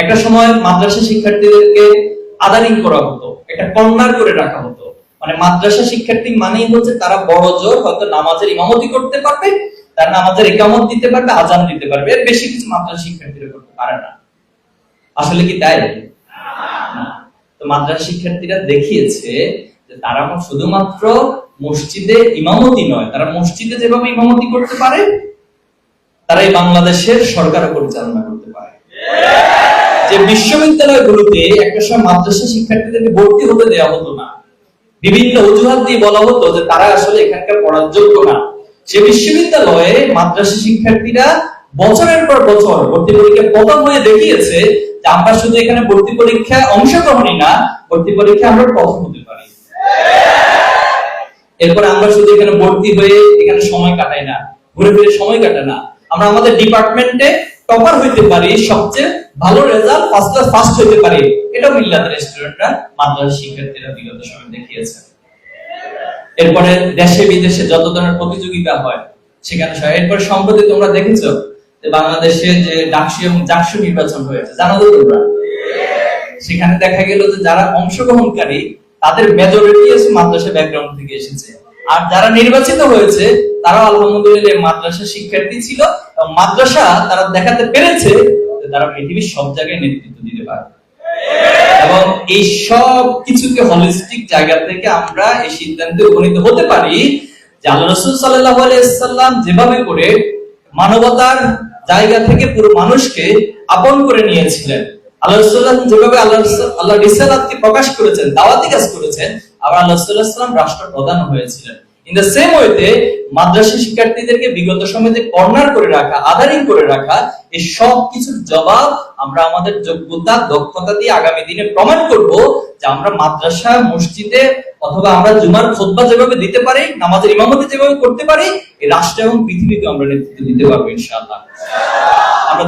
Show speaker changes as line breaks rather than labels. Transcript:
একটা সময় মাদ্রাসা শিক্ষার্থীদেরকে আদারিং করা হতো, এটা কর্নার করে রাখা হতো। মানে মাদ্রাসা শিক্ষার্থী মানেই হচ্ছে তারা বড় জোর হয়তো নামাজের ইমামতি করতে পারবে, তার নামাজের ইকামত দিতে পারবে, আজান দিতে পারবে, এর বেশি কিছু মাদ্রাসা শিক্ষার্থীরা করতে পারে না। আসলে কি তাই? না। তো মাদ্রাসা শিক্ষার্থীরা দেখিয়েছে যে তারা শুধুমাত্র মসজিদে ইমামতি নয়, তারা মসজিদে যেভাবে ইমামতি করতে পারে, তারা এই বাংলাদেশের সরকারও পরিচালনা করতে পারে। যে বিশ্ববিদ্যালয়গুলোতে একটা সময় মাদ্রাসা শিক্ষার্থীদেরকে ভর্তি হতে দেওয়া হতো না, বিভিন্ন অজুহাত দিয়ে বলা হতো যে তারা আসলে এখানকার পড়ার যোগ্য না, সে বিশ্ববিদ্যালয়ে মাদ্রাসা শিক্ষার্থীরা বছরের পর বছর ভর্তি পরীক্ষায় প্রথম হয়ে দেখিয়েছে যে আমরা শুধু এখানে ভর্তি পরীক্ষায় অংশগ্রহণই না, ভর্তি পরীক্ষায় আমরা প্রথম হতে পারি। এরপর আমরা শুধু এখানে ভর্তি হয়ে এখানে সময় কাটাই না, ঘুরে ফিরে সময় কাটাই না, আমরা আমাদের ডিপার্টমেন্টে টপার হইতে পারি, সবচেয়ে ভালো রেজাল্ট ফার্স্ট ক্লাস ফার্স্ট হইতে পারি। এটা মিল্লাতের স্টুডেন্টরা মাদ্রাসা শিক্ষার্থীরা বিগত সময় দেখিয়েছে। এরপরে দেশে বিদেশে যত ধরনের প্রতিযোগিতা হয় সেখানে এরপর সম্প্রতি তোমরা দেখেছো যে বাংলাদেশে যে ডাকসু এবং জাকসু নির্বাচন হয়েছে, জানো তো তোমরা? সেখানে দেখা গেল যে যারা অংশগ্রহণকারী তাদের মেজরিটি এসে মাদ্রাসা ব্যাকগ্রাউন্ড থেকে এসেছে, আর যারা নির্বাচিত হয়েছে তারা আলহামদুলিল্লাহ মাদ্রাসা শিক্ষার্থী ছিল এবং মাদ্রাসা তারা দেখাতে পেরেছে যে তারা পৃথিবীর সব জায়গায় নেতৃত্ব দিতে পারে। এবং এই সব কিছুকে হলিস্টিক জায়গা থেকে আমরা এই সিদ্ধান্তে উপনীত হতে পারি যে আল্লাহ রাসূল সাল্লাল্লাহু আলাইহি ওয়াসাল্লাম যেভাবে করে মানবতার জায়গা থেকে পুরো মানুষকে আপন করে নিয়েছিলেন, আল্লাহ রাসূল যেভাবে আল্লাহ রিসালাতকে প্রকাশ করেছেন, দাওয়াতি কাজ করেছেন, আবার আল্লাহ রাসূল সাল্লাল্লাহু রাষ্ট্রপ্রধান হয়েছিলেন। ইন দ্য সেম ওয়েতে মাদ্রাসা শিক্ষার্থীদেরকে বিগত সময়ে কর্নার করে রাখা, আদারিং করে রাখা, এই সব কিছুর জবাব আমরা আমাদের যোগ্যতা দক্ষতা দিয়ে আগামী দিনে প্রমাণ করব যে আমরা মাদ্রাসা মসজিদে অথবা আমরা জুমার খুতবা যেভাবে দিতে পারি, নামাজের ইমামতি যেভাবে করতে পারি, এই রাষ্ট্র এবং পৃথিবীকে আমরা নেতৃত্ব দিতে পারবো ইনশাআল্লাহ। আমরা